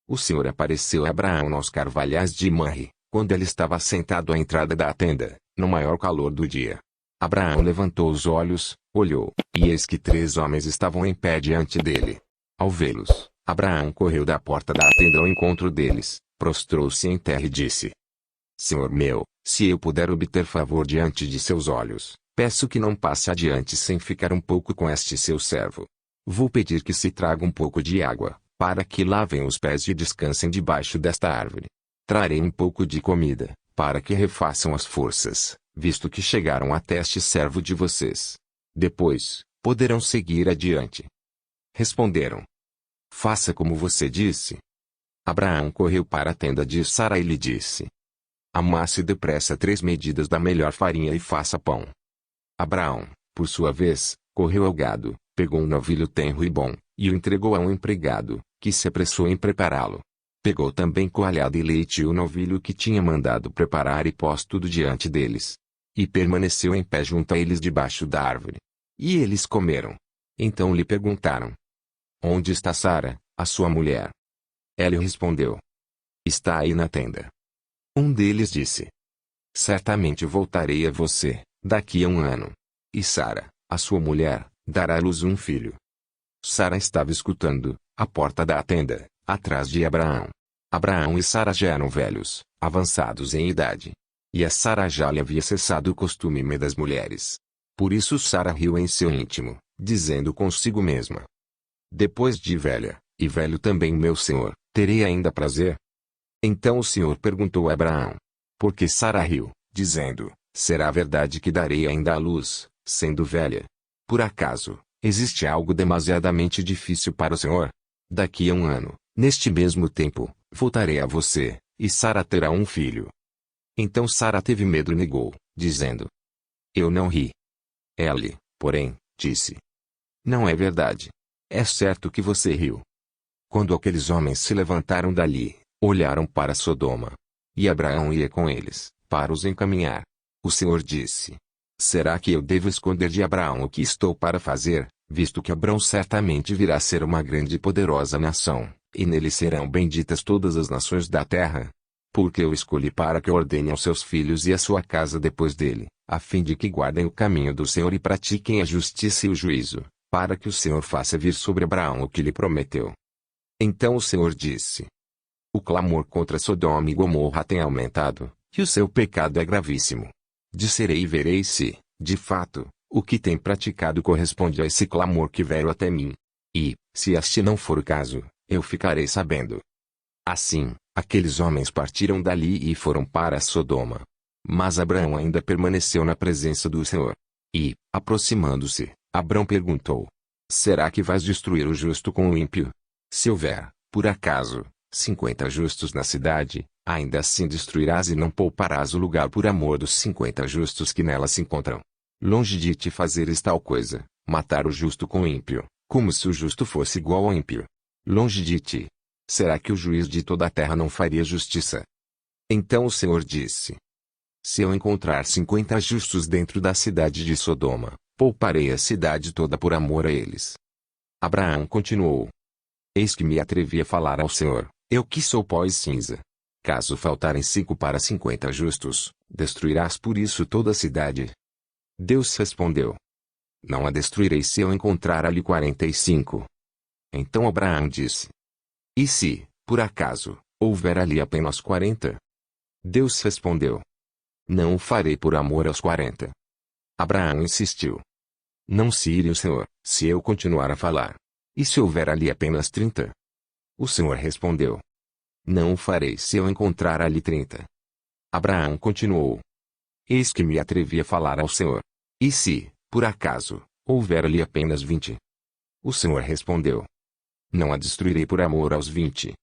O Senhor apareceu a Abraão aos carvalhais de Manre, quando ele estava sentado à entrada da tenda, no maior calor do dia. Abraão levantou os olhos, olhou, e eis que 3 homens estavam em pé diante dele. Ao vê-los, Abraão correu da porta da tenda ao encontro deles, prostrou-se em terra e disse: Senhor meu, se eu puder obter favor diante de seus olhos, peço que não passe adiante sem ficar um pouco com este seu servo. Vou pedir que se traga um pouco de água, para que lavem os pés e descansem debaixo desta árvore. Trarei um pouco de comida, para que refaçam as forças, visto que chegaram até este servo de vocês. Depois, poderão seguir adiante. Responderam: Faça como você disse. Abraão correu para a tenda de Sara e lhe disse: Amasse depressa 3 medidas da melhor farinha e faça pão. Abraão, por sua vez, correu ao gado, pegou um novilho tenro e bom, e o entregou a um empregado, que se apressou em prepará-lo. Pegou também coalhada e leite e o novilho que tinha mandado preparar e pôs tudo diante deles. E permaneceu em pé junto a eles debaixo da árvore. E eles comeram. Então lhe perguntaram: Onde está Sara, a sua mulher? Ela respondeu: Está aí na tenda. Um deles disse: Certamente voltarei a você, daqui a 1 ano. E Sara, a sua mulher, dará à luz um filho. Sara estava escutando, à porta da tenda, atrás de Abraão. Abraão e Sara já eram velhos, avançados em idade. E a Sara já lhe havia cessado o costume das mulheres. Por isso Sara riu em seu íntimo, dizendo consigo mesma: Depois de velha, e velho também meu senhor, terei ainda prazer? Então o Senhor perguntou a Abraão: Por que Sara riu, dizendo: Será verdade que darei ainda à luz, sendo velha? Por acaso, existe algo demasiadamente difícil para o Senhor? Daqui a 1 ano, neste mesmo tempo, voltarei a você, e Sara terá um filho. Então Sara teve medo e negou, dizendo: Eu não ri. Ele, porém, disse: Não é verdade. É certo que você riu. Quando aqueles homens se levantaram dali, olharam para Sodoma. E Abraão ia com eles, para os encaminhar. O Senhor disse: Será que eu devo esconder de Abraão o que estou para fazer, visto que Abraão certamente virá a ser uma grande e poderosa nação, e nele serão benditas todas as nações da terra? Porque eu escolhi para que ordene aos seus filhos e à sua casa depois dele, a fim de que guardem o caminho do Senhor e pratiquem a justiça e o juízo, para que o Senhor faça vir sobre Abraão o que lhe prometeu. Então o Senhor disse: O clamor contra Sodoma e Gomorra tem aumentado, e o seu pecado é gravíssimo. Disserei e verei se, de fato, o que tem praticado corresponde a esse clamor que veio até mim. E, se este não for o caso, eu ficarei sabendo. Assim, aqueles homens partiram dali e foram para Sodoma. Mas Abraão ainda permaneceu na presença do Senhor. E, aproximando-se, Abraão perguntou: Será que vais destruir o justo com o ímpio? Se houver, por acaso, 50 justos na cidade, ainda assim destruirás e não pouparás o lugar por amor dos 50 justos que nela se encontram. Longe de te fazeres tal coisa, matar o justo com o ímpio, como se o justo fosse igual ao ímpio. Longe de ti. Será que o juiz de toda a terra não faria justiça? Então o Senhor disse: Se eu encontrar 50 justos dentro da cidade de Sodoma, pouparei a cidade toda por amor a eles. Abraão continuou: Eis que me atrevi a falar ao Senhor, eu que sou pó e cinza. Caso faltarem 5 para 50 justos, destruirás por isso toda a cidade? Deus respondeu: Não a destruirei se eu encontrar ali 45. Então Abraão disse: E se, por acaso, houver ali apenas 40? Deus respondeu: Não o farei por amor aos 40. Abraão insistiu: Não se ire o Senhor, se eu continuar a falar. E se houver ali apenas 30? O Senhor respondeu: Não o farei se eu encontrar ali 30. Abraão continuou: Eis que me atrevi a falar ao Senhor. E se, por acaso, houver ali apenas 20? O Senhor respondeu: Não a destruirei por amor aos 20.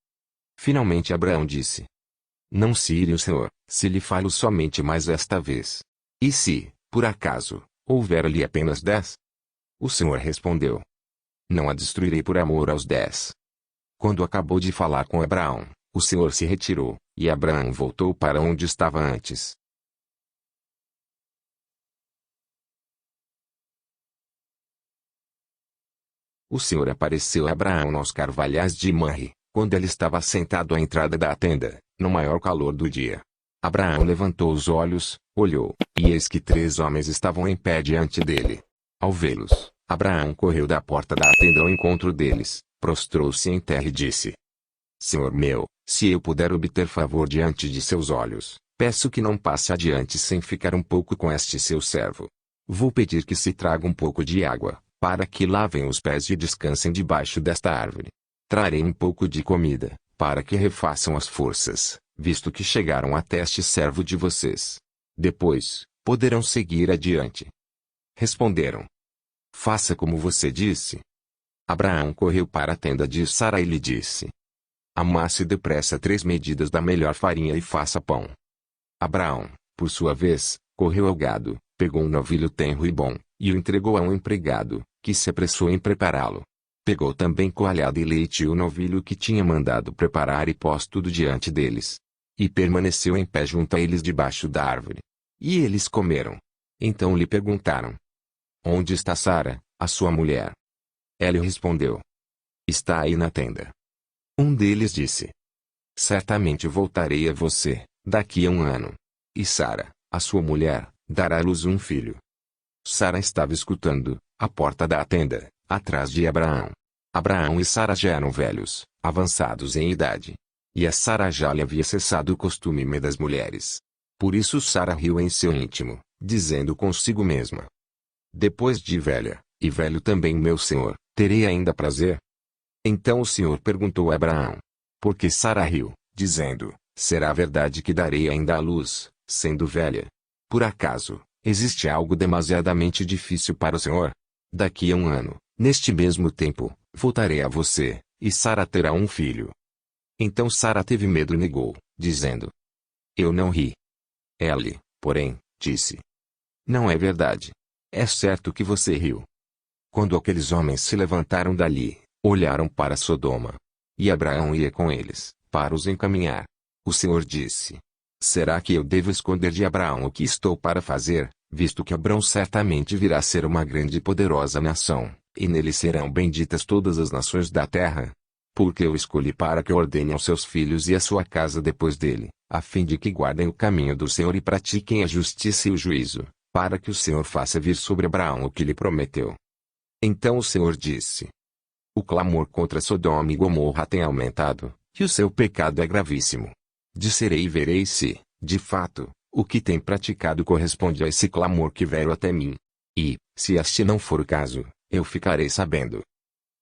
Finalmente Abraão disse: Não se ire o Senhor, se lhe falo somente mais esta vez. E se, por acaso, houver ali apenas 10? O Senhor respondeu: Não a destruirei por amor aos 10. Quando acabou de falar com Abraão, o Senhor se retirou, e Abraão voltou para onde estava antes. O Senhor apareceu a Abraão aos carvalhais de Manre, quando ele estava sentado à entrada da tenda, no maior calor do dia. Abraão levantou os olhos, olhou, e eis que 3 homens estavam em pé diante dele. Ao vê-los, Abraão correu da porta da tenda ao encontro deles, prostrou-se em terra e disse: Senhor meu, se eu puder obter favor diante de seus olhos, peço que não passe adiante sem ficar um pouco com este seu servo. Vou pedir que se traga um pouco de água, para que lavem os pés e descansem debaixo desta árvore. Trarei um pouco de comida, para que refaçam as forças, visto que chegaram até este servo de vocês. Depois, poderão seguir adiante. Responderam: Faça como você disse. Abraão correu para a tenda de Sara e lhe disse: Amasse depressa 3 medidas da melhor farinha e faça pão. Abraão, por sua vez, correu ao gado, pegou um novilho tenro e bom, e o entregou a um empregado, que se apressou em prepará-lo. Pegou também coalhada e leite e o novilho que tinha mandado preparar e pôs tudo diante deles. E permaneceu em pé junto a eles debaixo da árvore. E eles comeram. Então lhe perguntaram: Onde está Sara, a sua mulher? Ela respondeu: Está aí na tenda. Um deles disse: Certamente voltarei a você, daqui a 1 ano. E Sara, a sua mulher, dará à luz um filho. Sara estava escutando, à porta da tenda, atrás de Abraão. Abraão e Sara já eram velhos, avançados em idade. E a Sara já lhe havia cessado o costume das mulheres. Por isso Sara riu em seu íntimo, dizendo consigo mesma: Depois de velha, e velho também meu senhor, terei ainda prazer? Então o Senhor perguntou a Abraão: Por que Sara riu, dizendo: Será verdade que darei ainda à luz, sendo velha? Por acaso, existe algo demasiadamente difícil para o Senhor? Daqui a 1 ano, neste mesmo tempo, voltarei a você, e Sara terá um filho. Então Sara teve medo e negou, dizendo: Eu não ri. Ele, porém, disse: Não é verdade. É certo que você riu. Quando aqueles homens se levantaram dali, olharam para Sodoma. E Abraão ia com eles, para os encaminhar. O Senhor disse: Será que eu devo esconder de Abraão o que estou para fazer, visto que Abraão certamente virá a ser uma grande e poderosa nação, e nele serão benditas todas as nações da terra? Porque eu escolhi para que ordene aos seus filhos e à sua casa depois dele, a fim de que guardem o caminho do Senhor e pratiquem a justiça e o juízo, para que o Senhor faça vir sobre Abraão o que lhe prometeu. Então o Senhor disse: O clamor contra Sodoma e Gomorra tem aumentado, e o seu pecado é gravíssimo. Disserei e verei se, de fato, o que tem praticado corresponde a esse clamor que veio até mim. E, se este não for o caso, eu ficarei sabendo.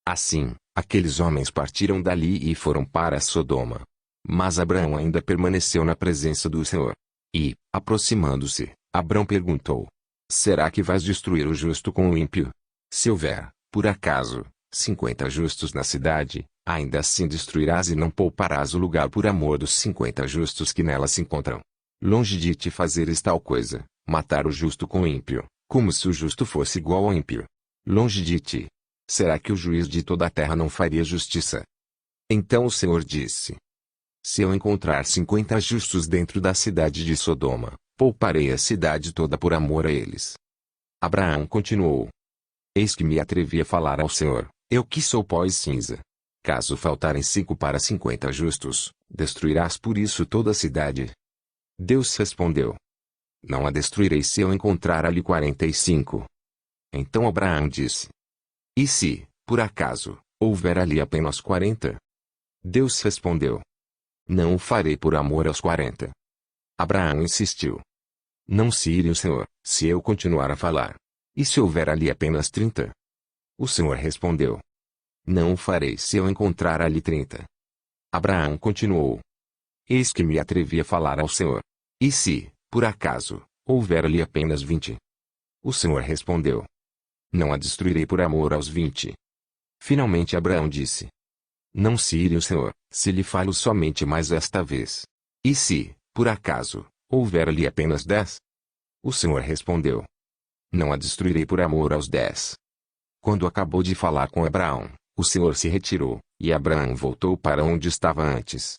Assim, aqueles homens partiram dali e foram para Sodoma. Mas Abraão ainda permaneceu na presença do Senhor. E, aproximando-se, Abraão perguntou: Será que vais destruir o justo com o ímpio? Se houver, por acaso, 50 justos na cidade, ainda assim destruirás e não pouparás o lugar por amor dos 50 justos que nela se encontram. Longe de te fazeres tal coisa, matar o justo com o ímpio, como se o justo fosse igual ao ímpio. Longe de ti. Será que o juiz de toda a terra não faria justiça? Então o Senhor disse: Se eu encontrar 50 justos dentro da cidade de Sodoma, pouparei a cidade toda por amor a eles. Abraão continuou: Eis que me atrevi a falar ao Senhor, eu que sou pó e cinza. Caso faltarem 5 para 50 justos, destruirás por isso toda a cidade? Deus respondeu: Não a destruirei se eu encontrar ali 45. Então Abraão disse: E se, por acaso, houver ali apenas 40? Deus respondeu: Não o farei por amor aos 40. Abraão insistiu: Não se ire o Senhor, se eu continuar a falar. E se houver ali apenas 30? O Senhor respondeu: Não o farei se eu encontrar ali 30. Abraão continuou: Eis que me atrevi a falar ao Senhor. E se, por acaso, houver ali apenas 20? O Senhor respondeu: Não a destruirei por amor aos 20. Finalmente Abraão disse: Não se ire o Senhor, se lhe falo somente mais esta vez. E se, por acaso, houver ali apenas 10? O Senhor respondeu: Não a destruirei por amor aos 10. Quando acabou de falar com Abraão, o Senhor se retirou, e Abraão voltou para onde estava antes.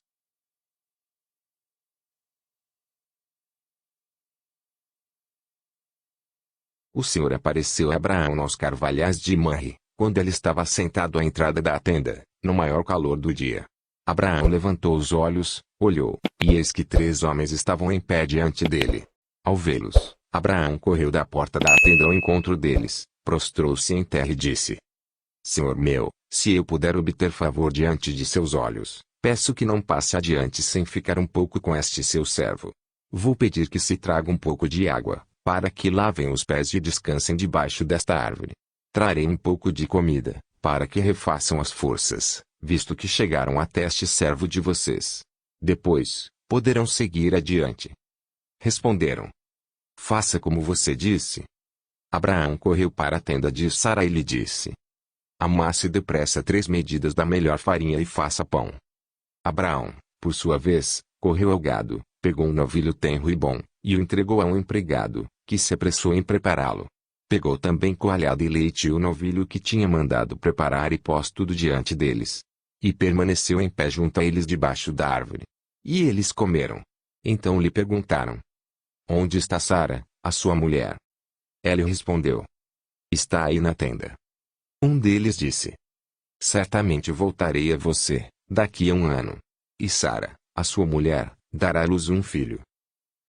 O Senhor apareceu a Abraão nos carvalhais de Manre, quando ele estava sentado à entrada da tenda, no maior calor do dia. Abraão levantou os olhos, olhou, e eis que 3 homens estavam em pé diante dele. Ao vê-los, Abraão correu da porta da tenda ao encontro deles, prostrou-se em terra e disse: Senhor meu, se eu puder obter favor diante de seus olhos, peço que não passe adiante sem ficar um pouco com este seu servo. Vou pedir que se traga um pouco de água, para que lavem os pés e descansem debaixo desta árvore. Trarei um pouco de comida, para que refaçam as forças, visto que chegaram até este servo de vocês. Depois, poderão seguir adiante. Responderam: Faça como você disse. Abraão correu para a tenda de Sara e lhe disse: Amasse depressa 3 medidas da melhor farinha e faça pão. Abraão, por sua vez, correu ao gado, pegou um novilho tenro e bom, e o entregou a um empregado, que se apressou em prepará-lo. Pegou também coalhada e leite e o novilho que tinha mandado preparar e pôs tudo diante deles. E permaneceu em pé junto a eles debaixo da árvore. E eles comeram. Então lhe perguntaram: Onde está Sara, a sua mulher? Ela respondeu: Está aí na tenda. Um deles disse: Certamente voltarei a você, daqui a 1 ano. E Sara, a sua mulher, dará à luz um filho.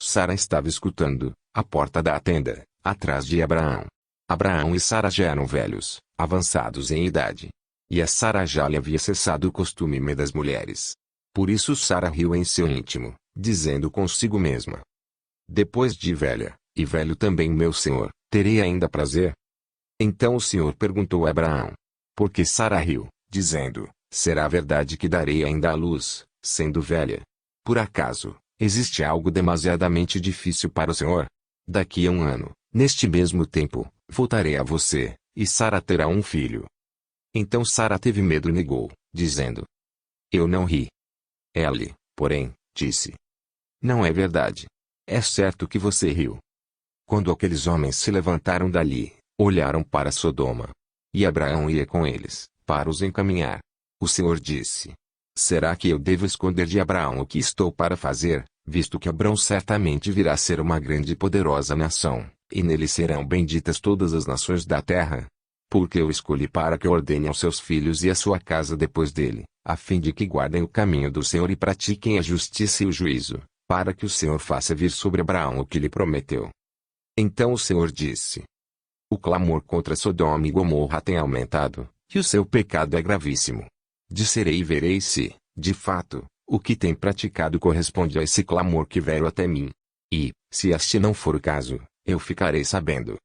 Sara estava escutando, à porta da tenda, atrás de Abraão. Abraão e Sara já eram velhos, avançados em idade. E a Sara já lhe havia cessado o costume das mulheres. Por isso Sara riu em seu íntimo, dizendo consigo mesma: Depois de velha, e velho também meu senhor, terei ainda prazer? Então o Senhor perguntou a Abraão: Por que Sara riu, dizendo: Será verdade que darei ainda à luz, sendo velha? Por acaso, existe algo demasiadamente difícil para o Senhor? Daqui a 1 ano, neste mesmo tempo, voltarei a você, e Sara terá um filho. Então Sara teve medo e negou, dizendo: Eu não ri. Ele, porém, disse: Não é verdade. É certo que você riu. Quando aqueles homens se levantaram dali, olharam para Sodoma. E Abraão ia com eles, para os encaminhar. O Senhor disse: Será que eu devo esconder de Abraão o que estou para fazer, visto que Abraão certamente virá a ser uma grande e poderosa nação, e nele serão benditas todas as nações da terra? Porque eu escolhi para que ordene aos seus filhos e à sua casa depois dele, a fim de que guardem o caminho do Senhor e pratiquem a justiça e o juízo, para que o Senhor faça vir sobre Abraão o que lhe prometeu. Então o Senhor disse: O clamor contra Sodoma e Gomorra tem aumentado, e o seu pecado é gravíssimo. Disserei e verei se, de fato, o que tem praticado corresponde a esse clamor que veio até mim. E, se este não for o caso, eu ficarei sabendo.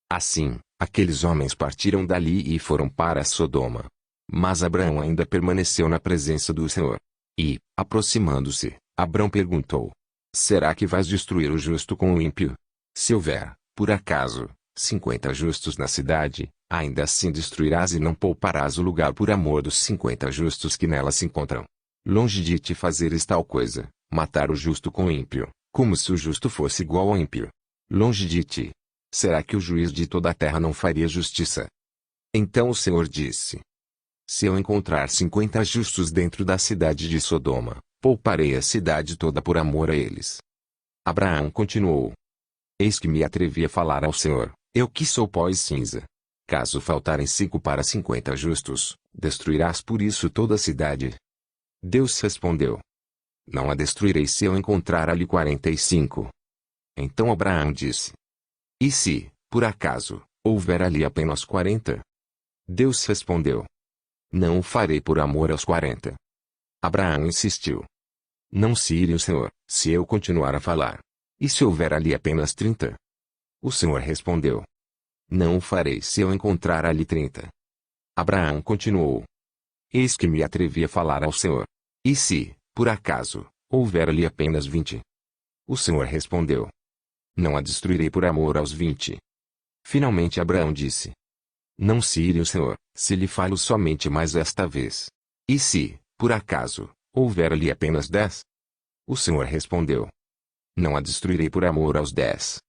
Assim, aqueles homens partiram dali e foram para Sodoma. Mas Abraão ainda permaneceu na presença do Senhor. E, aproximando-se, Abraão perguntou: Será que vais destruir o justo com o ímpio? Se houver, por acaso, 50 justos na cidade, ainda assim destruirás e não pouparás o lugar por amor dos 50 justos que nela se encontram. Longe de te fazeres tal coisa, matar o justo com o ímpio, como se o justo fosse igual ao ímpio. Longe de ti. Será que o juiz de toda a terra não faria justiça? Então o Senhor disse: Se eu encontrar 50 justos dentro da cidade de Sodoma, pouparei a cidade toda por amor a eles. Abraão continuou: Eis que me atrevi a falar ao Senhor, eu que sou pó e cinza. Caso faltarem 5 para 50 justos, destruirás por isso toda a cidade? Deus respondeu: Não a destruirei se eu encontrar ali 45. Então Abraão disse: E se, por acaso, houver ali apenas 40? Deus respondeu: Não o farei por amor aos 40. Abraão insistiu: Não se ire o Senhor, se eu continuar a falar. E se houver ali apenas 30? O Senhor respondeu: Não o farei se eu encontrar ali 30. Abraão continuou: Eis que me atrevi a falar ao Senhor. E se, por acaso, houver ali apenas 20? O Senhor respondeu: Não a destruirei por amor aos 20. Finalmente Abraão disse: Não se ire o Senhor, se lhe falo somente mais esta vez. E se, por acaso, houver ali apenas 10? O Senhor respondeu: Não a destruirei por amor aos 10.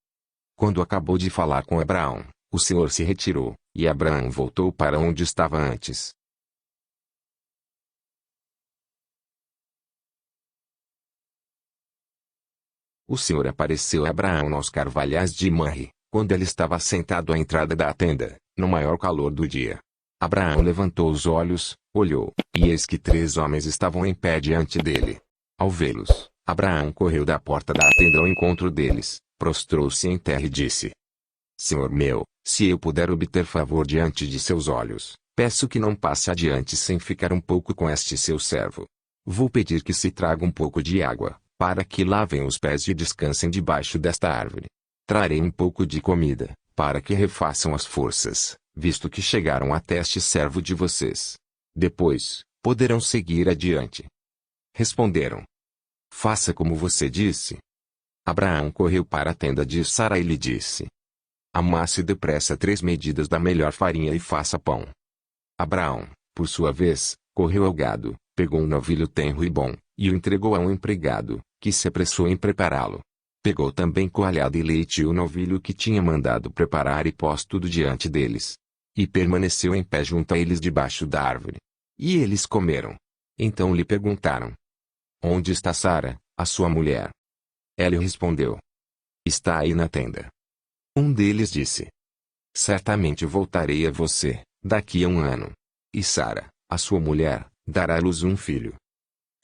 Quando acabou de falar com Abraão, o Senhor se retirou, e Abraão voltou para onde estava antes. O Senhor apareceu a Abraão nos carvalhais de Manre, quando ele estava sentado à entrada da tenda, no maior calor do dia. Abraão levantou os olhos, olhou, e eis que 3 homens estavam em pé diante dele. Ao vê-los, Abraão correu da porta da tenda ao encontro deles, prostrou-se em terra e disse: Senhor meu, se eu puder obter favor diante de seus olhos, peço que não passe adiante sem ficar um pouco com este seu servo. Vou pedir que se traga um pouco de água, para que lavem os pés e descansem debaixo desta árvore. Trarei um pouco de comida, para que refaçam as forças, visto que chegaram até este servo de vocês. Depois, poderão seguir adiante. Responderam: Faça como você disse. Abraão correu para a tenda de Sara e lhe disse: Amasse depressa 3 medidas da melhor farinha e faça pão. Abraão, por sua vez, correu ao gado, pegou um novilho tenro e bom, e o entregou a um empregado, que se apressou em prepará-lo. Pegou também coalhada e leite e o novilho que tinha mandado preparar e pôs tudo diante deles. E permaneceu em pé junto a eles debaixo da árvore. E eles comeram. Então lhe perguntaram: Onde está Sara, a sua mulher? Ela lhe respondeu: Está aí na tenda. Um deles disse: Certamente voltarei a você, daqui a 1 ano. E Sara, a sua mulher, dará à luz um filho.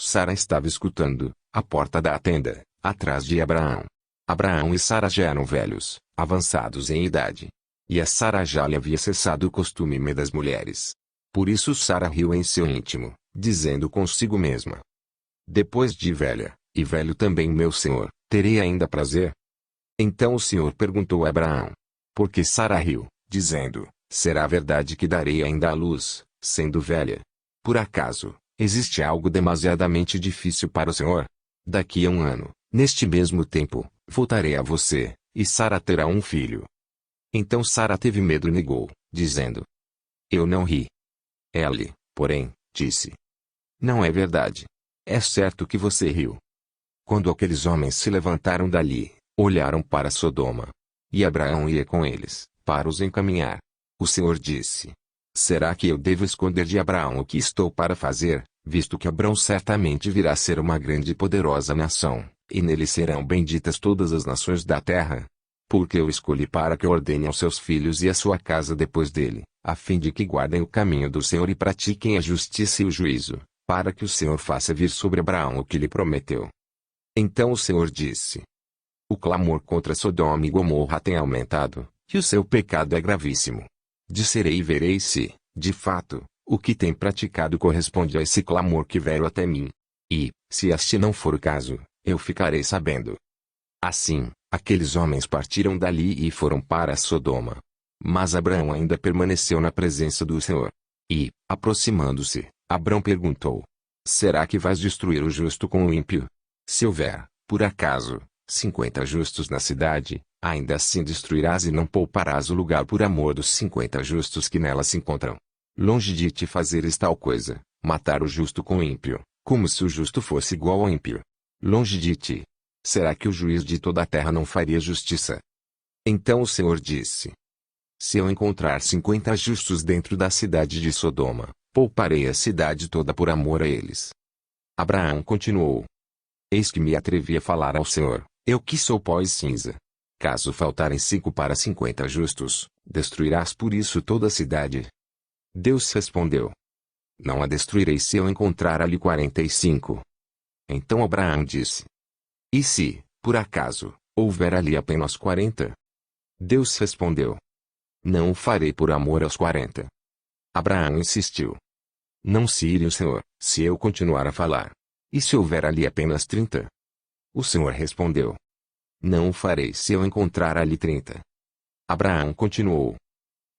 Sara estava escutando, à porta da tenda, atrás de Abraão. Abraão e Sara já eram velhos, avançados em idade. E a Sara já lhe havia cessado o costume das mulheres. Por isso Sara riu em seu íntimo, dizendo consigo mesma: Depois de velha, e velho também meu senhor, terei ainda prazer? Então o Senhor perguntou a Abraão: Por que Sara riu, dizendo: Será verdade que darei ainda à luz, sendo velha? Por acaso, existe algo demasiadamente difícil para o Senhor? Daqui a 1 ano, neste mesmo tempo, voltarei a você, e Sara terá um filho. Então Sara teve medo e negou, dizendo: Eu não ri. Ele, porém, disse: Não é verdade. É certo que você riu. Quando aqueles homens se levantaram dali, olharam para Sodoma. E Abraão ia com eles, para os encaminhar. O Senhor disse: Será que eu devo esconder de Abraão o que estou para fazer, visto que Abraão certamente virá a ser uma grande e poderosa nação, e nele serão benditas todas as nações da terra? Porque eu escolhi para que ordene aos seus filhos e à sua casa depois dele, a fim de que guardem o caminho do Senhor e pratiquem a justiça e o juízo, para que o Senhor faça vir sobre Abraão o que lhe prometeu. Então o Senhor disse: O clamor contra Sodoma e Gomorra tem aumentado, e o seu pecado é gravíssimo. Disserei e verei se, de fato, o que tem praticado corresponde a esse clamor que veio até mim. E, se este não for o caso, eu ficarei sabendo. Assim, aqueles homens partiram dali e foram para Sodoma. Mas Abraão ainda permaneceu na presença do Senhor. E, aproximando-se, Abraão perguntou: Será que vais destruir o justo com o ímpio? Se houver, por acaso, 50 justos na cidade, ainda assim destruirás e não pouparás o lugar por amor dos 50 justos que nela se encontram. Longe de te fazeres tal coisa, matar o justo com o ímpio, como se o justo fosse igual ao ímpio. Longe de ti. Será que o juiz de toda a terra não faria justiça? Então o Senhor disse: Se eu encontrar 50 justos dentro da cidade de Sodoma, pouparei a cidade toda por amor a eles. Abraão continuou: Eis que me atrevi a falar ao Senhor, eu que sou pó e cinza. Caso faltarem 5 para 50 justos, destruirás por isso toda a cidade? Deus respondeu: Não a destruirei se eu encontrar ali 45. Então Abraão disse: E se, por acaso, houver ali apenas 40? Deus respondeu: Não o farei por amor aos 40. Abraão insistiu: Não se ire o Senhor, se eu continuar a falar. E se houver ali apenas 30? O Senhor respondeu: Não o farei se eu encontrar ali 30. Abraão continuou: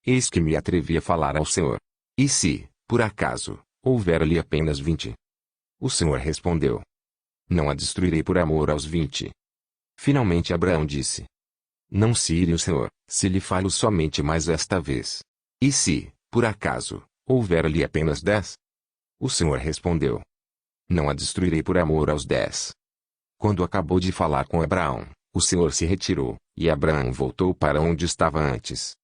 Eis que me atrevi a falar ao Senhor. E se, por acaso, houver ali apenas 20? O Senhor respondeu: Não a destruirei por amor aos 20. Finalmente Abraão disse: Não se ire o Senhor, se lhe falo somente mais esta vez. E se, por acaso, houver ali apenas 10? O Senhor respondeu: Não a destruirei por amor aos 10. Quando acabou de falar com Abraão, o Senhor se retirou, e Abraão voltou para onde estava antes.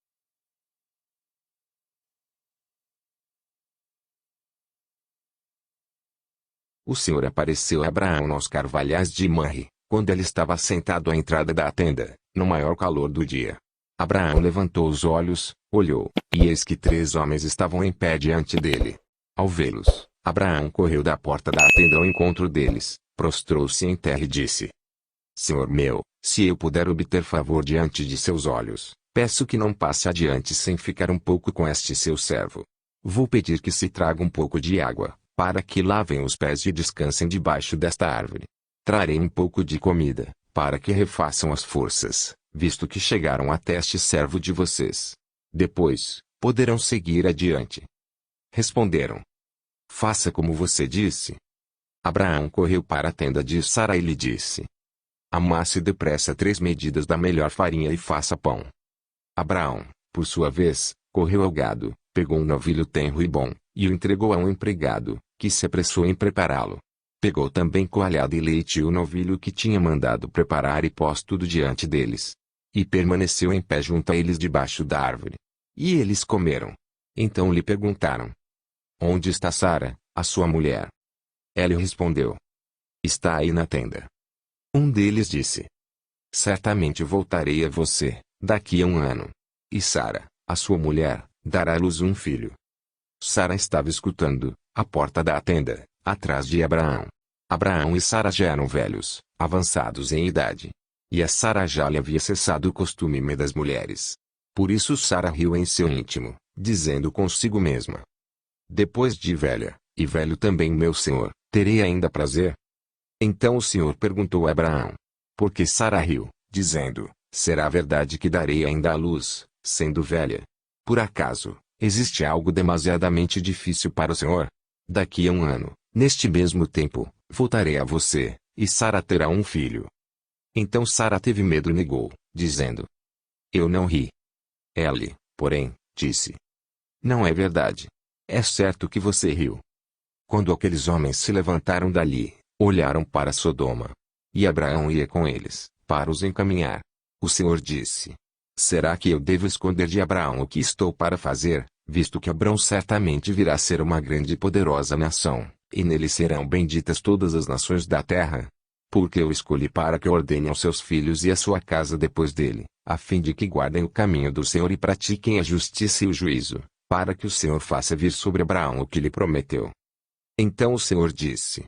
O Senhor apareceu a Abraão nos carvalhais de Manre, quando ele estava sentado à entrada da tenda, no maior calor do dia. Abraão levantou os olhos, olhou, e eis que 3 homens estavam em pé diante dele. Ao vê-los, Abraão correu da porta da tenda ao encontro deles, prostrou-se em terra e disse: Senhor meu, se eu puder obter favor diante de seus olhos, peço que não passe adiante sem ficar um pouco com este seu servo. Vou pedir que se traga um pouco de água, para que lavem os pés e descansem debaixo desta árvore. Trarei um pouco de comida, para que refaçam as forças, visto que chegaram até este servo de vocês. Depois, poderão seguir adiante. Responderam: Faça como você disse. Abraão correu para a tenda de Sara e lhe disse: Amasse depressa 3 medidas da melhor farinha e faça pão. Abraão, por sua vez, correu ao gado, pegou um novilho tenro e bom, e o entregou a um empregado, que se apressou em prepará-lo. Pegou também coalhada e leite e o novilho que tinha mandado preparar e pôs tudo diante deles. E permaneceu em pé junto a eles debaixo da árvore. E eles comeram. Então lhe perguntaram: Onde está Sara, a sua mulher? Ela respondeu: Está aí na tenda. Um deles disse: Certamente voltarei a você, daqui a 1 ano. E Sara, a sua mulher, dará à luz um filho. Sara estava escutando, à porta da tenda, atrás de Abraão. Abraão e Sara já eram velhos, avançados em idade. E a Sara já lhe havia cessado o costume das mulheres. Por isso Sara riu em seu íntimo, dizendo consigo mesma: Depois de velha, e velho também meu senhor, terei ainda prazer? Então o Senhor perguntou a Abraão: Por que Sara riu, dizendo: Será verdade que darei ainda à luz, sendo velha? Por acaso, existe algo demasiadamente difícil para o Senhor? Daqui a 1 ano, neste mesmo tempo, voltarei a você, e Sara terá um filho. Então Sara teve medo e negou, dizendo: Eu não ri. Ele, porém, disse: Não é verdade. É certo que você riu. Quando aqueles homens se levantaram dali, olharam para Sodoma. E Abraão ia com eles, para os encaminhar. O Senhor disse: Será que eu devo esconder de Abraão o que estou para fazer, visto que Abraão certamente virá a ser uma grande e poderosa nação, e nele serão benditas todas as nações da terra? Porque eu escolhi para que ordene aos seus filhos e à sua casa depois dele, a fim de que guardem o caminho do Senhor e pratiquem a justiça e o juízo, para que o Senhor faça vir sobre Abraão o que lhe prometeu. Então o Senhor disse: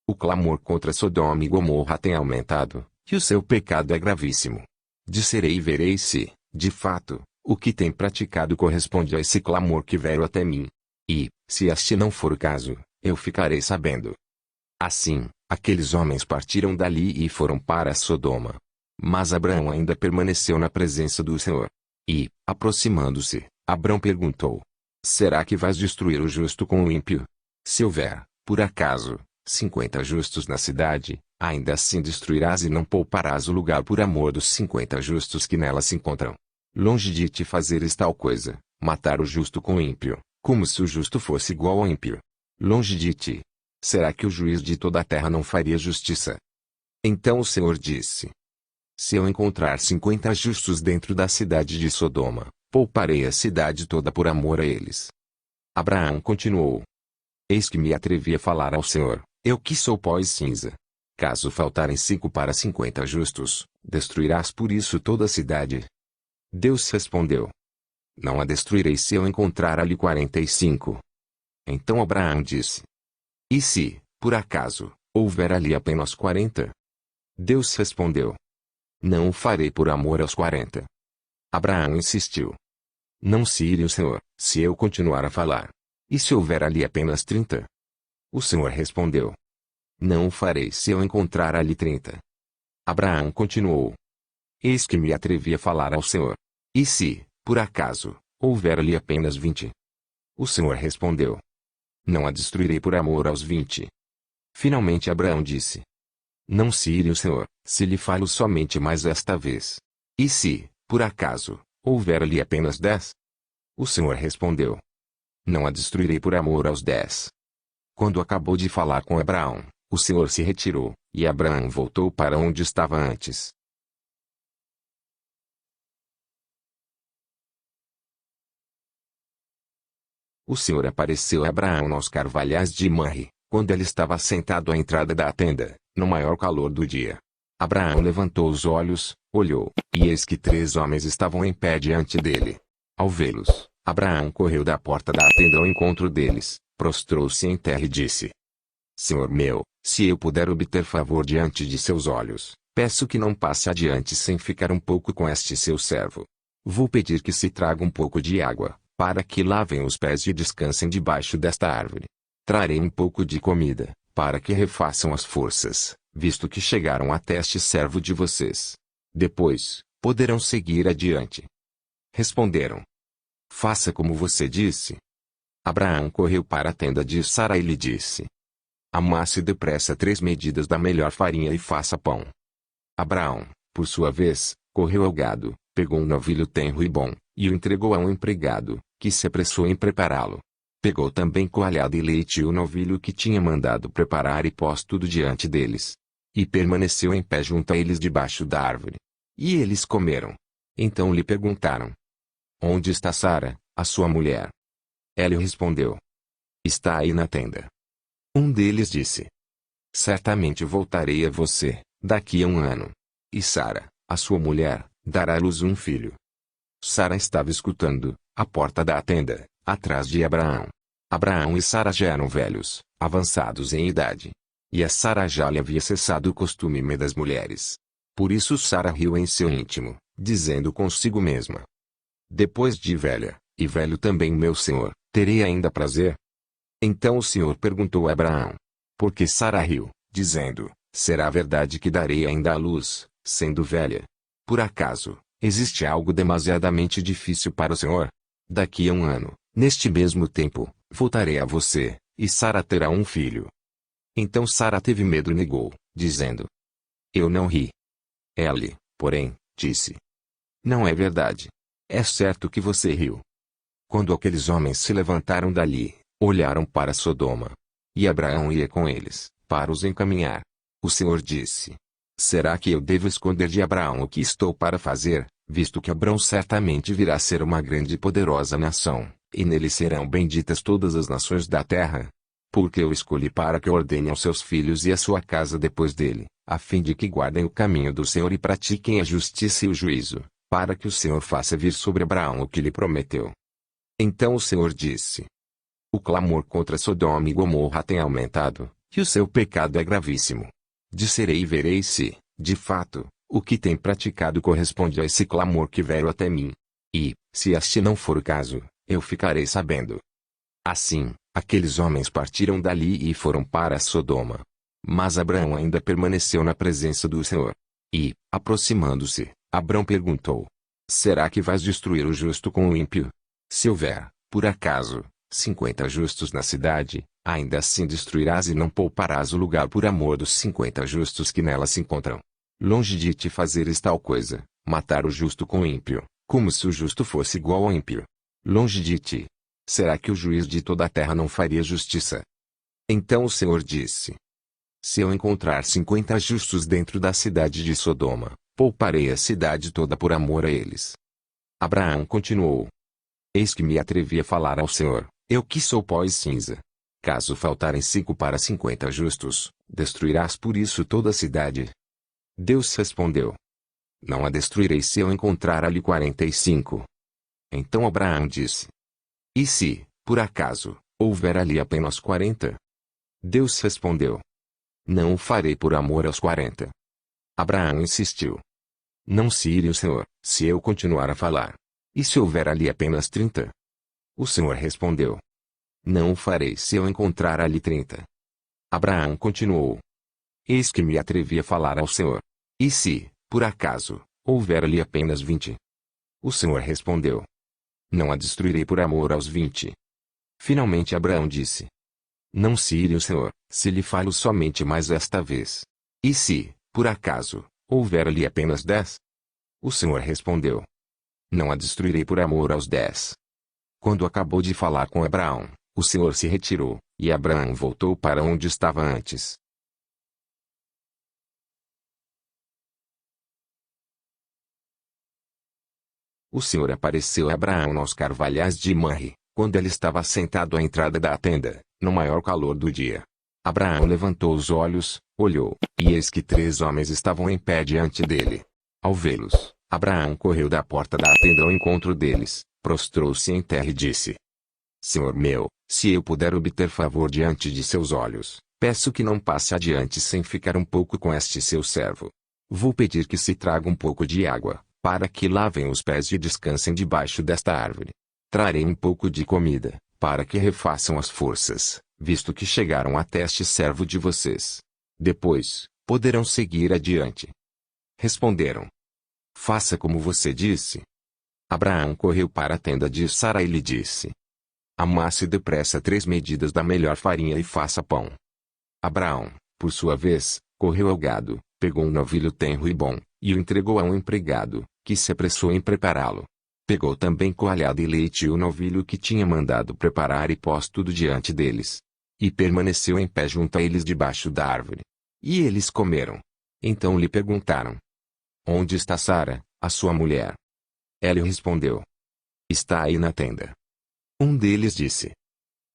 O clamor contra Sodoma e Gomorra tem aumentado, e o seu pecado é gravíssimo. Disserei e verei se, de fato, o que tem praticado corresponde a esse clamor que veio até mim. E, se este não for o caso, eu ficarei sabendo. Assim, aqueles homens partiram dali e foram para Sodoma. Mas Abraão ainda permaneceu na presença do Senhor. E, aproximando-se, Abraão perguntou: Será que vais destruir o justo com o ímpio? Se houver, por acaso, 50 justos na cidade, ainda assim destruirás e não pouparás o lugar por amor dos 50 justos que nela se encontram. Longe de te fazeres tal coisa, matar o justo com o ímpio, como se o justo fosse igual ao ímpio. Longe de ti. Será que o juiz de toda a terra não faria justiça? Então o Senhor disse: Se eu encontrar 50 justos dentro da cidade de Sodoma, pouparei a cidade toda por amor a eles. Abraão continuou: Eis que me atrevi a falar ao Senhor, eu que sou pó e cinza. Caso faltarem 5 para 50 justos, destruirás por isso toda a cidade? Deus respondeu: Não a destruirei se eu encontrar ali 45. Então Abraão disse: E se, por acaso, houver ali apenas 40? Deus respondeu: Não o farei por amor aos 40. Abraão insistiu: Não se ire o Senhor, se eu continuar a falar. E se houver ali apenas 30? O Senhor respondeu: Não o farei se eu encontrar ali 30. Abraão continuou: Eis que me atrevi a falar ao Senhor. E se, por acaso, houver ali apenas 20? O Senhor respondeu: Não a destruirei por amor aos 20. Finalmente Abraão disse: Não se ire o Senhor, se lhe falo somente mais esta vez. E se, por acaso, houver ali apenas 10? O Senhor respondeu: Não a destruirei por amor aos 10. Quando acabou de falar com Abraão, o Senhor se retirou, e Abraão voltou para onde estava antes. O Senhor apareceu a Abraão aos carvalhais de Manre, quando ele estava sentado à entrada da tenda, no maior calor do dia. Abraão levantou os olhos, olhou, e eis que 3 homens estavam em pé diante dele. Ao vê-los, Abraão correu da porta da tenda ao encontro deles, prostrou-se em terra e disse: Senhor meu, se eu puder obter favor diante de seus olhos, peço que não passe adiante sem ficar um pouco com este seu servo. Vou pedir que se traga um pouco de água, para que lavem os pés e descansem debaixo desta árvore. Trarei um pouco de comida, para que refaçam as forças, visto que chegaram até este servo de vocês. Depois, poderão seguir adiante. Responderam: Faça como você disse. Abraão correu para a tenda de Sara e lhe disse: Amasse depressa 3 medidas da melhor farinha e faça pão. Abraão, por sua vez, correu ao gado, pegou um novilho tenro e bom, e o entregou a um empregado, que se apressou em prepará-lo. Pegou também coalhada e leite e o novilho que tinha mandado preparar e pôs tudo diante deles. E permaneceu em pé junto a eles debaixo da árvore. E eles comeram. Então lhe perguntaram: Onde está Sara, a sua mulher? Ela lhe respondeu: Está aí na tenda. Um deles disse: Certamente voltarei a você, daqui a 1 ano. E Sara, a sua mulher, dará à luz um filho. Sara estava escutando, à porta da tenda, atrás de Abraão. Abraão e Sara já eram velhos, avançados em idade. E a Sara já lhe havia cessado o costume das mulheres. Por isso Sara riu em seu íntimo, dizendo consigo mesma: Depois de velha, e velho também meu senhor, terei ainda prazer? Então o Senhor perguntou a Abraão: Por que Sara riu, dizendo: Será verdade que darei ainda à luz, sendo velha? Por acaso, existe algo demasiadamente difícil para o Senhor? Daqui a 1 ano, neste mesmo tempo, voltarei a você, e Sara terá um filho. Então Sara teve medo e negou, dizendo: Eu não ri. Ele, porém, disse: Não é verdade. É certo que você riu. Quando aqueles homens se levantaram dali, olharam para Sodoma. E Abraão ia com eles, para os encaminhar. O Senhor disse: Será que eu devo esconder de Abraão o que estou para fazer, visto que Abraão certamente virá a ser uma grande e poderosa nação, e nele serão benditas todas as nações da terra? Porque eu escolhi para que ordene aos seus filhos e à sua casa depois dele, a fim de que guardem o caminho do Senhor e pratiquem a justiça e o juízo, para que o Senhor faça vir sobre Abraão o que lhe prometeu. Então o Senhor disse: O clamor contra Sodoma e Gomorra tem aumentado, e o seu pecado é gravíssimo. Disserei e verei se, de fato, o que tem praticado corresponde a esse clamor que veio até mim. E, se este não for o caso, eu ficarei sabendo. Assim, aqueles homens partiram dali e foram para Sodoma. Mas Abraão ainda permaneceu na presença do Senhor. E, aproximando-se, Abraão perguntou: Será que vais destruir o justo com o ímpio? Se houver, por acaso, 50 justos na cidade, ainda assim destruirás e não pouparás o lugar por amor dos 50 justos que nela se encontram. Longe de te fazeres tal coisa, matar o justo com o ímpio, como se o justo fosse igual ao ímpio. Longe de ti. Será que o juiz de toda a terra não faria justiça? Então o Senhor disse: Se eu encontrar 50 justos dentro da cidade de Sodoma, pouparei a cidade toda por amor a eles. Abraão continuou: Eis que me atrevi a falar ao Senhor, eu que sou pó e cinza. Caso faltarem 5 para 50 justos, destruirás por isso toda a cidade? Deus respondeu: Não a destruirei se eu encontrar ali 45. Então Abraão disse: E se, por acaso, houver ali apenas 40? Deus respondeu: Não o farei por amor aos 40. Abraão insistiu: Não se ire o Senhor, se eu continuar a falar. E se houver ali apenas 30? O Senhor respondeu: Não o farei se eu encontrar ali 30. Abraão continuou: Eis que me atrevi a falar ao Senhor. E se, por acaso, houver ali apenas 20? O Senhor respondeu: Não a destruirei por amor aos 20. Finalmente Abraão disse: Não se ire o Senhor, se lhe falo somente mais esta vez. E se, por acaso, houver ali apenas 10? O Senhor respondeu: Não a destruirei por amor aos 10. Quando acabou de falar com Abraão, o Senhor se retirou, e Abraão voltou para onde estava antes. O Senhor apareceu a Abraão nos carvalhais de Manre, quando ele estava sentado à entrada da tenda, no maior calor do dia. Abraão levantou os olhos, olhou, e eis que 3 homens estavam em pé diante dele. Ao vê-los, Abraão correu da porta da tenda ao encontro deles, prostrou-se em terra e disse: Senhor meu, se eu puder obter favor diante de seus olhos, peço que não passe adiante sem ficar um pouco com este seu servo. Vou pedir que se traga um pouco de água, para que lavem os pés e descansem debaixo desta árvore. Trarei um pouco de comida, para que refaçam as forças, visto que chegaram até este servo de vocês. Depois, poderão seguir adiante. Responderam: Faça como você disse. Abraão correu para a tenda de Sara e lhe disse: Amasse depressa 3 medidas da melhor farinha e faça pão. Abraão, por sua vez, correu ao gado, pegou um novilho tenro e bom, e o entregou a um empregado, que se apressou em prepará-lo. Pegou também coalhada e leite e o novilho que tinha mandado preparar e pôs tudo diante deles. E permaneceu em pé junto a eles debaixo da árvore. E eles comeram. Então lhe perguntaram: Onde está Sara, a sua mulher? Ela respondeu: Está aí na tenda. Um deles disse: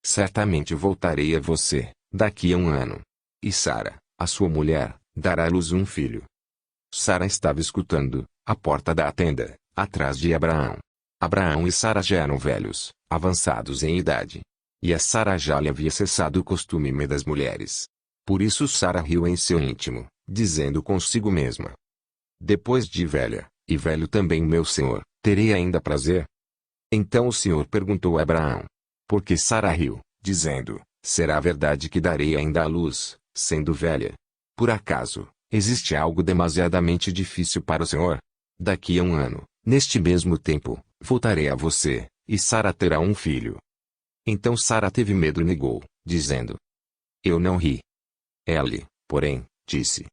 Certamente voltarei a você, daqui a 1 ano. E Sara, a sua mulher, dará à luz um filho. Sara estava escutando, à porta da tenda, atrás de Abraão. Abraão e Sara já eram velhos, avançados em idade. E a Sara já lhe havia cessado o costume das mulheres. Por isso Sara riu em seu íntimo, dizendo consigo mesma: Depois de velha, e velho também meu senhor, terei ainda prazer? Então o Senhor perguntou a Abraão: Por que Sara riu, dizendo: Será verdade que darei ainda à luz, sendo velha? Por acaso, existe algo demasiadamente difícil para o Senhor? Daqui a 1 ano, neste mesmo tempo, voltarei a você, e Sara terá um filho. Então Sara teve medo e negou, dizendo: Eu não ri. Ele, porém, disse: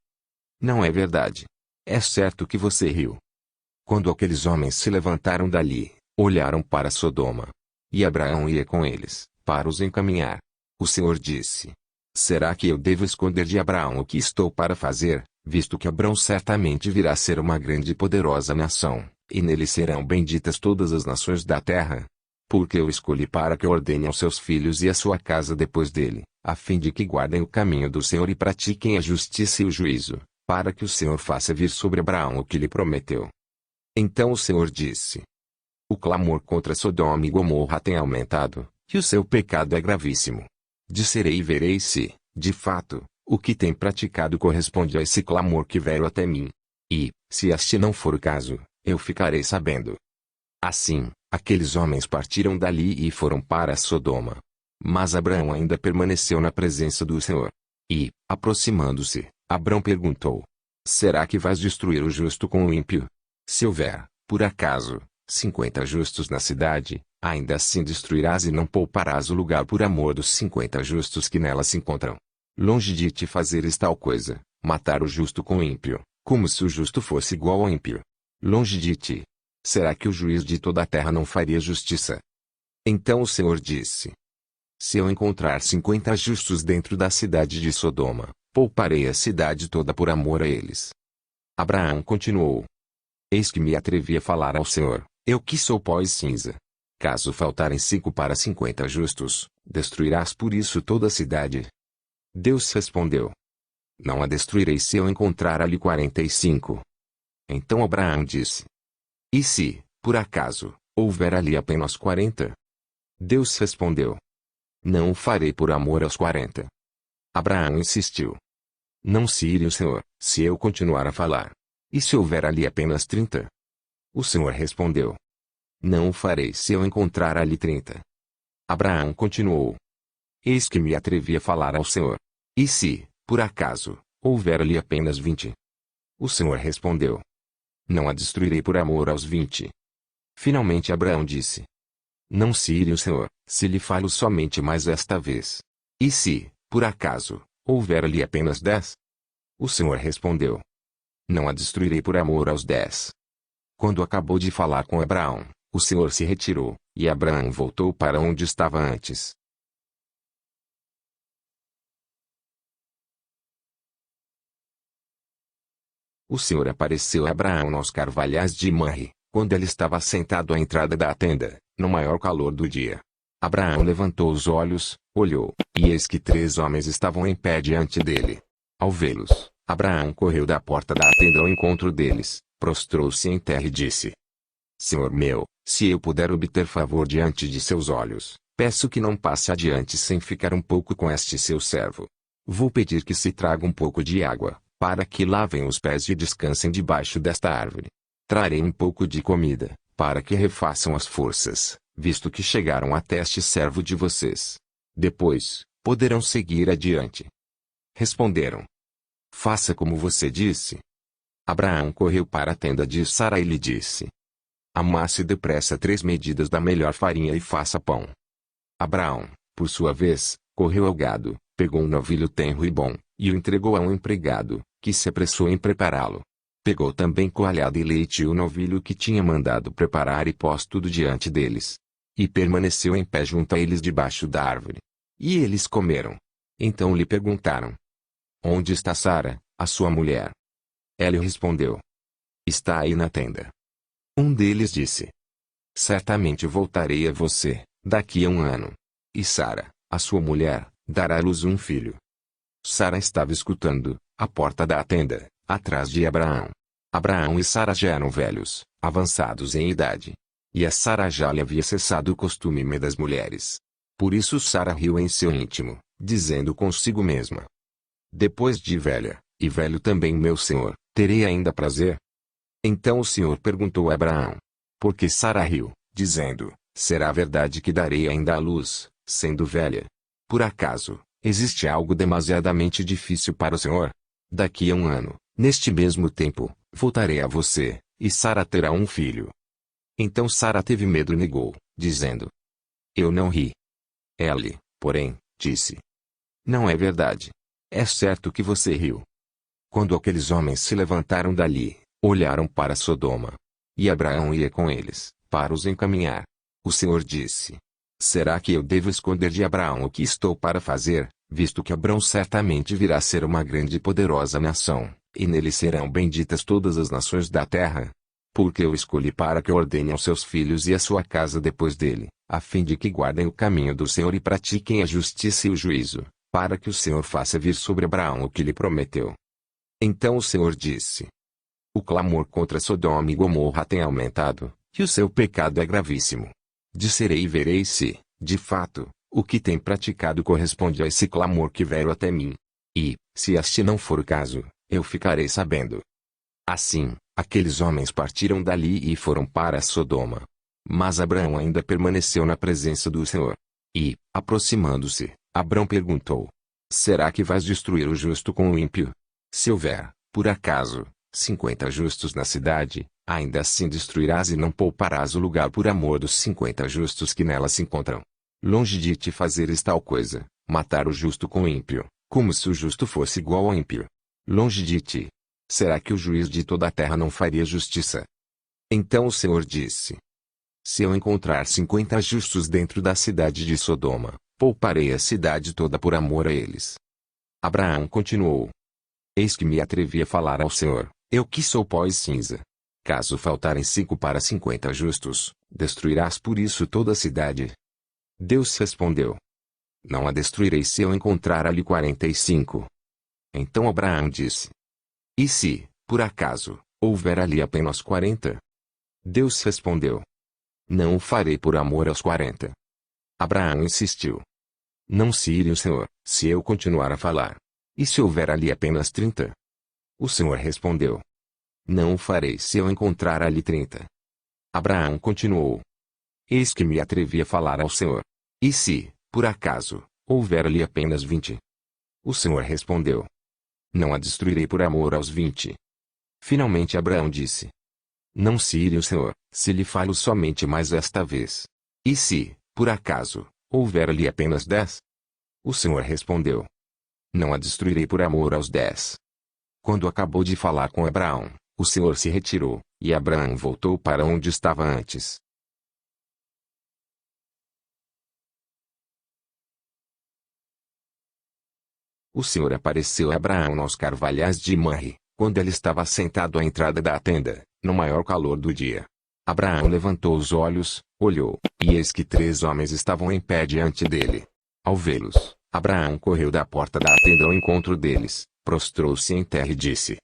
Não é verdade. É certo que você riu. Quando aqueles homens se levantaram dali, olharam para Sodoma. E Abraão ia com eles, para os encaminhar. O Senhor disse: Será que eu devo esconder de Abraão o que estou para fazer, visto que Abraão certamente virá a ser uma grande e poderosa nação, e nele serão benditas todas as nações da terra? Porque eu escolhi para que ordene aos seus filhos e à sua casa depois dele, a fim de que guardem o caminho do Senhor e pratiquem a justiça e o juízo, para que o Senhor faça vir sobre Abraão o que lhe prometeu. Então o Senhor disse: O clamor contra Sodoma e Gomorra tem aumentado, e o seu pecado é gravíssimo. Disserei e verei se, de fato, o que tem praticado corresponde a esse clamor que veio até mim. E, se este não for o caso, eu ficarei sabendo. Assim, aqueles homens partiram dali e foram para Sodoma. Mas Abraão ainda permaneceu na presença do Senhor. E, aproximando-se, Abraão perguntou: Será que vais destruir o justo com o ímpio? Se houver, por acaso, 50 justos na cidade, ainda assim destruirás e não pouparás o lugar por amor dos 50 justos que nela se encontram. Longe de te fazeres tal coisa, matar o justo com o ímpio, como se o justo fosse igual ao ímpio. Longe de ti. Será que o juiz de toda a terra não faria justiça? Então o Senhor disse: Se eu encontrar 50 justos dentro da cidade de Sodoma, pouparei a cidade toda por amor a eles. Abraão continuou: Eis que me atrevi a falar ao Senhor, eu que sou pó e cinza. Caso faltarem 5 para 50 justos, destruirás por isso toda a cidade? Deus respondeu: Não a destruirei se eu encontrar ali 45. Então Abraão disse: E se, por acaso, houver ali apenas 40? Deus respondeu: Não o farei por amor aos 40. Abraão insistiu: Não se ire o Senhor, se eu continuar a falar. E se houver ali apenas 30? O Senhor respondeu: Não o farei se eu encontrar ali 30. Abraão continuou: Eis que me atrevi a falar ao Senhor. E se, por acaso, houver ali apenas 20? O Senhor respondeu: Não a destruirei por amor aos 20. Finalmente Abraão disse: Não se ire o Senhor, se lhe falo somente mais esta vez. E se, por acaso, houver ali apenas 10? O Senhor respondeu: Não a destruirei por amor aos 10. Quando acabou de falar com Abraão, o Senhor se retirou, e Abraão voltou para onde estava antes. O Senhor apareceu a Abraão nos carvalhais de Manre, quando ele estava sentado à entrada da tenda, no maior calor do dia. Abraão levantou os olhos, olhou, e eis que 3 homens estavam em pé diante dele. Ao vê-los, Abraão correu da porta da tenda ao encontro deles, prostrou-se em terra e disse: Senhor meu, se eu puder obter favor diante de seus olhos, peço que não passe adiante sem ficar um pouco com este seu servo. Vou pedir que se traga um pouco de água, para que lavem os pés e descansem debaixo desta árvore. Trarei um pouco de comida, para que refaçam as forças, visto que chegaram até este servo de vocês. Depois, poderão seguir adiante. Responderam: Faça como você disse. Abraão correu para a tenda de Sara e lhe disse: Amasse depressa 3 medidas da melhor farinha e faça pão. Abraão, por sua vez, correu ao gado, pegou um novilho tenro e bom, e o entregou a um empregado, que se apressou em prepará-lo. Pegou também coalhada e leite e o novilho que tinha mandado preparar e pôs tudo diante deles. E permaneceu em pé junto a eles debaixo da árvore. E eles comeram. Então lhe perguntaram: Onde está Sara, a sua mulher? Ela lhe respondeu: Está aí na tenda. Um deles disse: Certamente voltarei a você, daqui a 1 ano. E Sara, a sua mulher, dará à luz um filho. Sara estava escutando, à porta da tenda, atrás de Abraão. Abraão e Sara já eram velhos, avançados em idade. E a Sara já lhe havia cessado o costume das mulheres. Por isso Sara riu em seu íntimo, dizendo consigo mesma: Depois de velha, e velho também meu senhor, terei ainda prazer? Então o Senhor perguntou a Abraão: Por que Sara riu, dizendo: Será verdade que darei ainda à luz, sendo velha? Por acaso, existe algo demasiadamente difícil para o Senhor? Daqui a 1 ano, neste mesmo tempo, voltarei a você, e Sara terá um filho. Então Sara teve medo e negou, dizendo: Eu não ri. Ele, porém, disse: Não é verdade. É certo que você riu. Quando aqueles homens se levantaram dali, olharam para Sodoma. E Abraão ia com eles, para os encaminhar. O Senhor disse: Será que eu devo esconder de Abraão o que estou para fazer, visto que Abraão certamente virá a ser uma grande e poderosa nação, e nele serão benditas todas as nações da terra? Porque eu escolhi para que ordene aos seus filhos e à sua casa depois dele, a fim de que guardem o caminho do Senhor e pratiquem a justiça e o juízo, para que o Senhor faça vir sobre Abraão o que lhe prometeu. Então o Senhor disse: O clamor contra Sodoma e Gomorra tem aumentado, e o seu pecado é gravíssimo. Disserei e verei se, de fato, o que tem praticado corresponde a esse clamor que veio até mim. E, se este não for o caso, eu ficarei sabendo. Assim, aqueles homens partiram dali e foram para Sodoma. Mas Abraão ainda permaneceu na presença do Senhor. E, aproximando-se, Abraão perguntou: Será que vais destruir o justo com o ímpio? Se houver, por acaso, 50 justos na cidade, ainda assim destruirás e não pouparás o lugar por amor dos 50 justos que nela se encontram. Longe de te fazeres tal coisa, matar o justo com o ímpio, como se o justo fosse igual ao ímpio. Longe de ti. Será que o juiz de toda a terra não faria justiça? Então o Senhor disse: Se eu encontrar 50 justos dentro da cidade de Sodoma, pouparei a cidade toda por amor a eles. Abraão continuou: Eis que me atrevi a falar ao Senhor, eu que sou pó e cinza. Caso faltarem 5 para 50 justos, destruirás por isso toda a cidade? Deus respondeu: Não a destruirei se eu encontrar ali 45. Então Abraão disse: E se, por acaso, houver ali apenas 40? Deus respondeu: Não o farei por amor aos 40. Abraão insistiu: Não se ire o Senhor, se eu continuar a falar. E se houver ali apenas 30? O Senhor respondeu: Não o farei se eu encontrar ali 30. Abraão continuou: Eis que me atrevi a falar ao Senhor. E se, por acaso, houver ali apenas 20? O Senhor respondeu: Não a destruirei por amor aos 20. Finalmente Abraão disse: Não se ire o Senhor, se lhe falo somente mais esta vez. E se, por acaso, houver ali apenas 10? O Senhor respondeu: Não a destruirei por amor aos 10. Quando acabou de falar com Abraão, o Senhor se retirou, e Abraão voltou para onde estava antes. O Senhor apareceu a Abraão nos carvalhais de Manre, quando ele estava sentado à entrada da tenda, no maior calor do dia. Abraão levantou os olhos, olhou, e eis que 3 homens estavam em pé diante dele. Ao vê-los, Abraão correu da porta da tenda ao encontro deles, prostrou-se em terra e disse: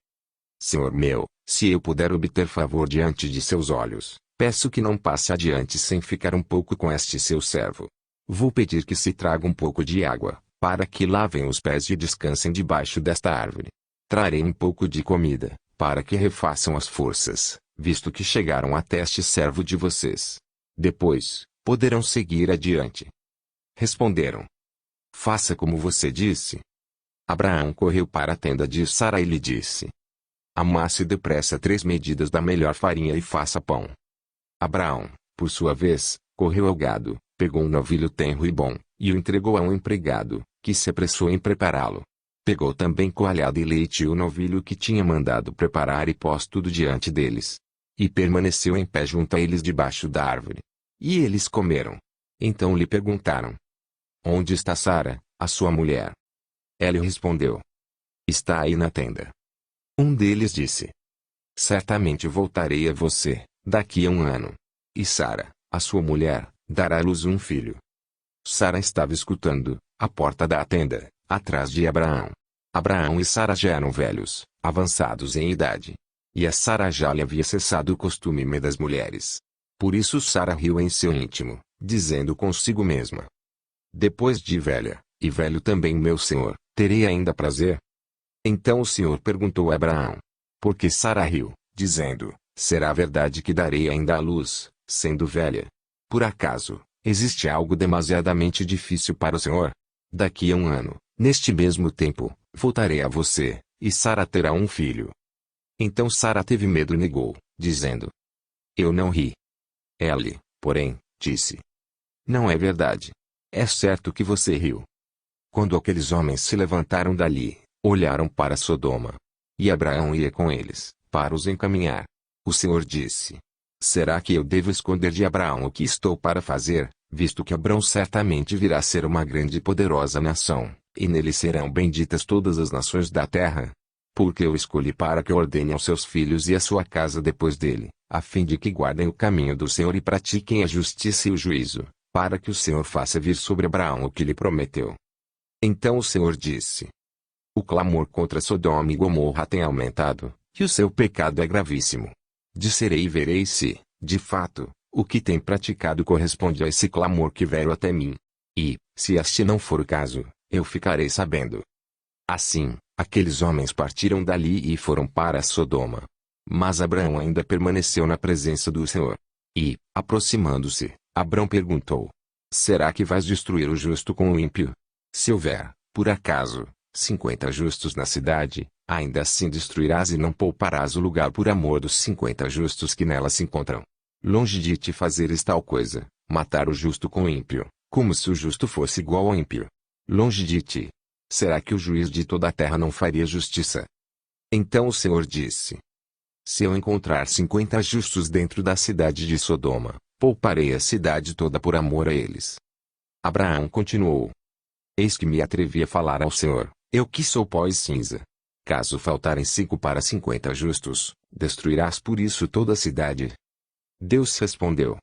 Senhor meu, Se eu puder obter favor diante de seus olhos, peço que não passe adiante sem ficar um pouco com este seu servo. Vou pedir que se traga um pouco de água, para que lavem os pés e descansem debaixo desta árvore. Trarei um pouco de comida, para que refaçam as forças, visto que chegaram até este servo de vocês. Depois, poderão seguir adiante. Responderam: faça como você disse. Abraão correu para a tenda de Sara e lhe disse: amasse depressa 3 medidas da melhor farinha e faça pão. Abraão, por sua vez, correu ao gado, pegou um novilho tenro e bom, e o entregou a um empregado, que se apressou em prepará-lo. Pegou também coalhada e leite e o novilho que tinha mandado preparar e pôs tudo diante deles. E permaneceu em pé junto a eles debaixo da árvore. E eles comeram. Então lhe perguntaram: onde está Sara, a sua mulher? Ela respondeu: está aí na tenda. Um deles disse: certamente voltarei a você, daqui a 1 ano. E Sara, a sua mulher, dará à luz um filho. Sara estava escutando, à porta da tenda, atrás de Abraão. Abraão e Sara já eram velhos, avançados em idade. E a Sara já lhe havia cessado o costume das mulheres. Por isso Sara riu em seu íntimo, dizendo consigo mesma: depois de velha, e velho também meu senhor, terei ainda prazer? Então o Senhor perguntou a Abraão: por que Sara riu, dizendo: será verdade que darei ainda à luz, sendo velha? Por acaso, existe algo demasiadamente difícil para o Senhor? Daqui a 1 ano, neste mesmo tempo, voltarei a você, e Sara terá um filho. Então Sara teve medo e negou, dizendo: eu não ri. Ele, porém, disse: não é verdade. É certo que você riu. Quando aqueles homens se levantaram dali, olharam para Sodoma. E Abraão ia com eles, para os encaminhar. O Senhor disse: será que eu devo esconder de Abraão o que estou para fazer, visto que Abraão certamente virá a ser uma grande e poderosa nação, e nele serão benditas todas as nações da terra? Porque eu escolhi para que ordene aos seus filhos e à sua casa depois dele, a fim de que guardem o caminho do Senhor e pratiquem a justiça e o juízo, para que o Senhor faça vir sobre Abraão o que lhe prometeu. Então o Senhor disse: o clamor contra Sodoma e Gomorra tem aumentado, e o seu pecado é gravíssimo. Disserei e verei se, de fato, o que tem praticado corresponde a esse clamor que veio até mim. E, se este não for o caso, eu ficarei sabendo. Assim, aqueles homens partiram dali e foram para Sodoma. Mas Abraão ainda permaneceu na presença do Senhor. E, aproximando-se, Abraão perguntou: será que vais destruir o justo com o ímpio? Se houver, por acaso, 50 justos na cidade, ainda assim destruirás e não pouparás o lugar por amor dos 50 justos que nela se encontram. Longe de te fazeres tal coisa, matar o justo com o ímpio, como se o justo fosse igual ao ímpio. Longe de ti. Será que o juiz de toda a terra não faria justiça? Então o Senhor disse: se eu encontrar 50 justos dentro da cidade de Sodoma, pouparei a cidade toda por amor a eles. Abraão continuou: eis que me atrevi a falar ao Senhor, eu que sou pó e cinza. Caso faltarem 5 para 50 justos, destruirás por isso toda a cidade? Deus respondeu: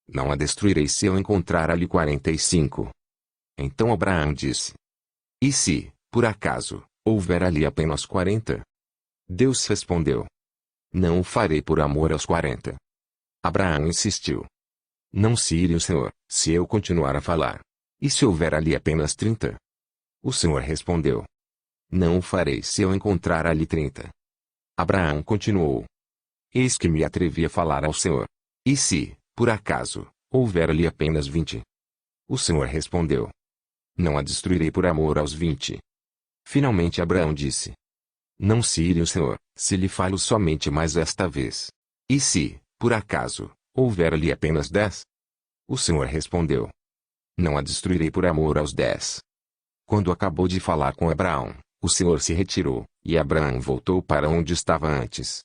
não a destruirei se eu encontrar ali 45. Então Abraão disse: e se, por acaso, houver ali apenas 40? Deus respondeu: não o farei por amor aos 40. Abraão insistiu: não se ire o Senhor, se eu continuar a falar. E se houver ali apenas 30? O Senhor respondeu: não o farei se eu encontrar ali 30. Abraão continuou: eis que me atrevi a falar ao Senhor. E se, por acaso, houver ali apenas 20? O Senhor respondeu: não a destruirei por amor aos 20. Finalmente Abraão disse: não se ire o Senhor, se lhe falo somente mais esta vez. E se, por acaso, houver ali apenas 10? O Senhor respondeu: não a destruirei por amor aos 10. Quando acabou de falar com Abraão, o Senhor se retirou, e Abraão voltou para onde estava antes.